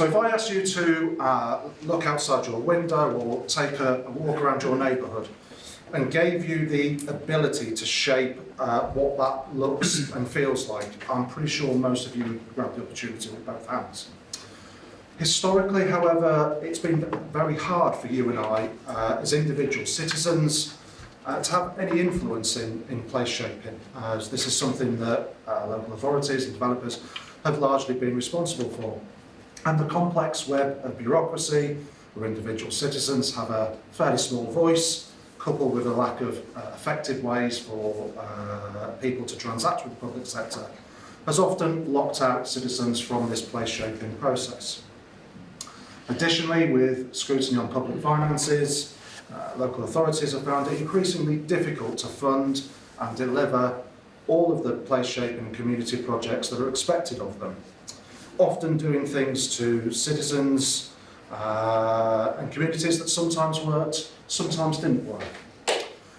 So if I asked you to look outside your window or take a walk around your neighbourhood and gave you the ability to shape what that looks and feels like, I'm pretty sure most of you would grab the opportunity with both hands. Historically, however, it's been very hard for you and I, as individual citizens, to have any influence in place shaping, as this is something that local authorities and developers have largely been responsible for. And the complex web of bureaucracy, where individual citizens have a fairly small voice, coupled with a lack of effective ways for people to transact with the public sector, has often locked out citizens from this place shaping process. Additionally, with scrutiny on public finances, local authorities have found it increasingly difficult to fund and deliver all of the place shaping and community projects that are expected of them, often doing things to citizens and communities that sometimes worked, sometimes didn't work.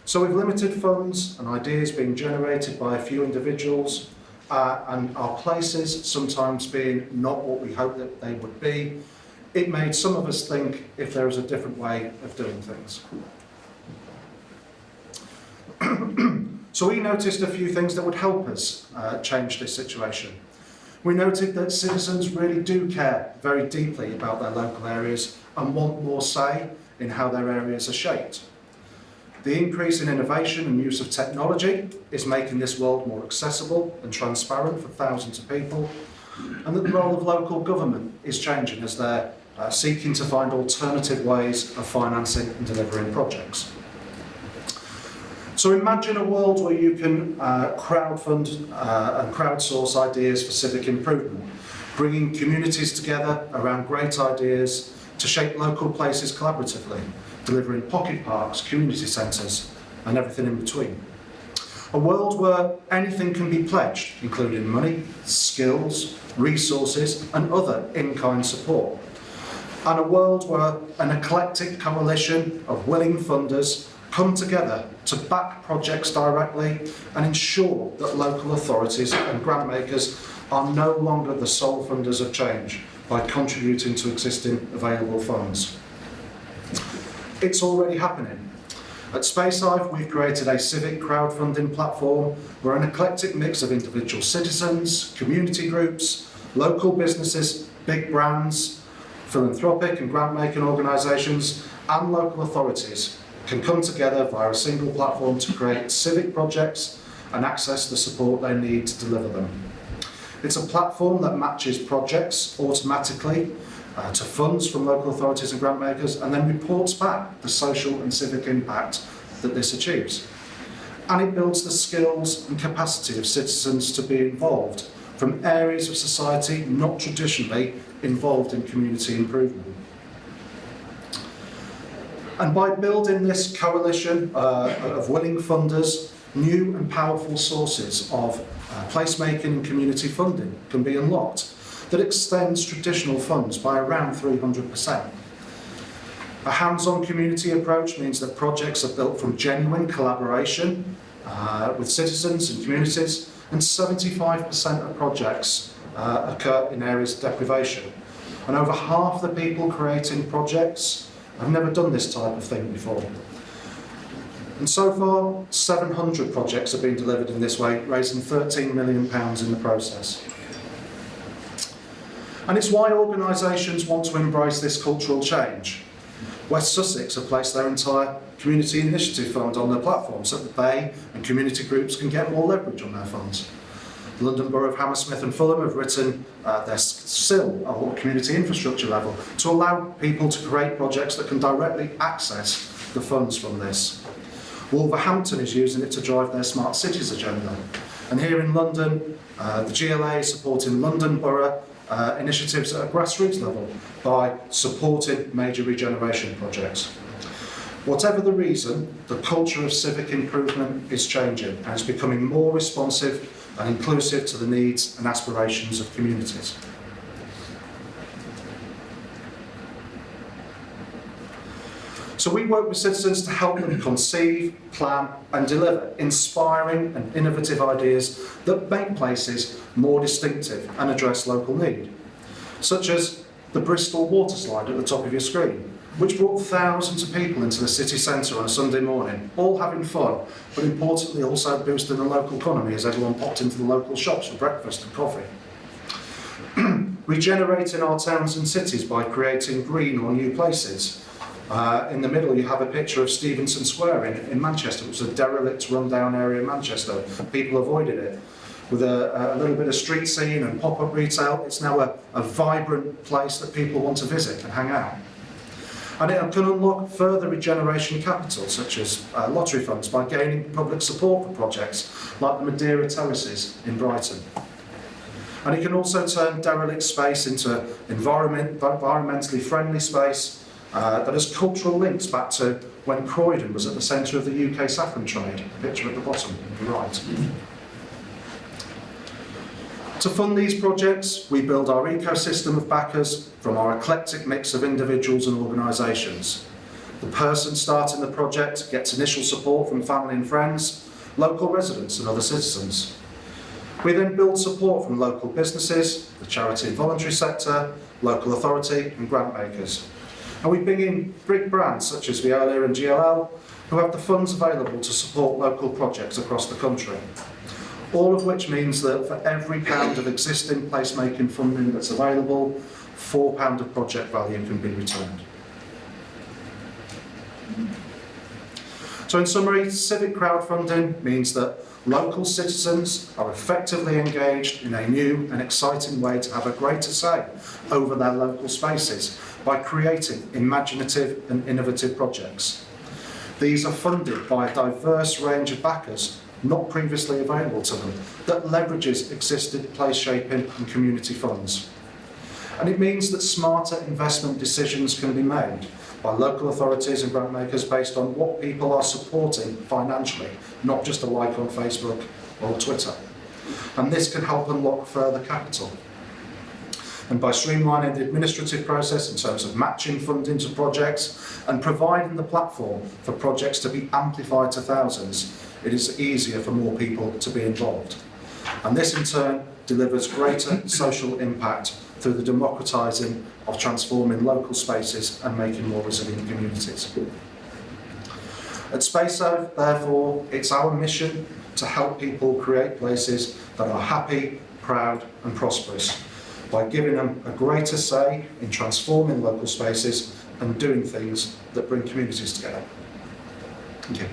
So with limited funds and ideas being generated by a few individuals, and our places sometimes being not what we hoped that they would be, it made some of us think if there was a different way of doing things. So we noticed a few things that would help us change this situation. We noted that citizens really do care very deeply about their local areas and want more say in how their areas are shaped. The increase in innovation and use of technology is making this world more accessible and transparent for thousands of people, and that the role of local government is changing as they're seeking to find alternative ways of financing and delivering projects. So imagine a world where you can crowdfund and crowdsource ideas for civic improvement, bringing communities together around great ideas to shape local places collaboratively, delivering pocket parks, community centres, and everything in between. A world where anything can be pledged, including money, skills, resources, and other in-kind support. And a world where an eclectic coalition of willing funders come together to back projects directly and ensure that local authorities and grant makers are no longer the sole funders of change by contributing to existing available funds. It's already happening. At Spacehive, we've created a civic crowdfunding platform where an eclectic mix of individual citizens, community groups, local businesses, big brands, philanthropic and grant-making organisations and local authorities can come together via a single platform to create civic projects and access the support they need to deliver them. It's a platform that matches projects automatically to funds from local authorities and grant makers and then reports back the social and civic impact that this achieves. And it builds the skills and capacity of citizens to be involved from areas of society not traditionally involved in community improvement. And by building this coalition of willing funders, new and powerful sources of placemaking and community funding can be unlocked that extends traditional funds by around 300%. A hands-on community approach means that projects are built from genuine collaboration with citizens and communities, and 75% of projects occur in areas of deprivation. And over half the people creating projects have never done this type of thing before. And so far, 700 projects have been delivered in this way, raising £13 million in the process. And it's why organisations want to embrace this cultural change. West Sussex have placed their entire Community Initiative Fund on their platform so that they and community groups can get more leverage on their funds. The London Borough of Hammersmith and Fulham have written their SIL, or community infrastructure level, to allow people to create projects that can directly access the funds from this. Wolverhampton is using it to drive their Smart Cities agenda. And here in London, the GLA is supporting London Borough initiatives at a grassroots level by supporting major regeneration projects. Whatever the reason, the culture of civic improvement is changing and is becoming more responsive and inclusive to the needs and aspirations of communities. So we work with citizens to help them conceive, plan and deliver inspiring and innovative ideas that make places more distinctive and address local need, such as the Bristol water slide at the top of your screen, which brought thousands of people into the city centre on a Sunday morning, all having fun, but importantly also boosting the local economy as everyone popped into the local shops for breakfast and coffee. Regenerating our towns and cities by creating green or new places. In the middle you have a picture of Stevenson Square in Manchester, which was a derelict, run-down area in Manchester. People avoided it. With a little bit of street scene and pop-up retail, it's now a vibrant place that people want to visit and hang out. And it can unlock further regeneration capital, such as lottery funds, by gaining public support for projects like the Madeira Terraces in Brighton. And it can also turn derelict space into environmentally friendly space that has cultural links back to when Croydon was at the centre of the UK saffron trade, picture at the bottom, on the right. To fund these projects, we build our ecosystem of backers from our eclectic mix of individuals and organisations. The person starting the project gets initial support from family and friends, local residents and other citizens. We then build support from local businesses, the charity and voluntary sector, local authority and grant makers. And we bring in big brands such as Veolia and GLL, who have the funds available to support local projects across the country. All of which means that for every pound of existing placemaking funding that's available, £4 of project value can be returned. So in summary, civic crowdfunding means that local citizens are effectively engaged in a new and exciting way to have a greater say over their local spaces by creating imaginative and innovative projects. These are funded by a diverse range of backers not previously available to them, that leverages existing place shaping and community funds. And it means that smarter investment decisions can be made by local authorities and grant makers based on what people are supporting financially, not just a like on Facebook or Twitter. And this can help unlock further capital. And by streamlining the administrative process in terms of matching funding to projects and providing the platform for projects to be amplified to thousands, it is easier for more people to be involved. And this in turn delivers greater social impact through the democratising of transforming local spaces and making more resilient communities. At Spacesafe, therefore, it's our mission to help people create places that are happy, proud and prosperous by giving them a greater say in transforming local spaces and doing things that bring communities together. Thank you.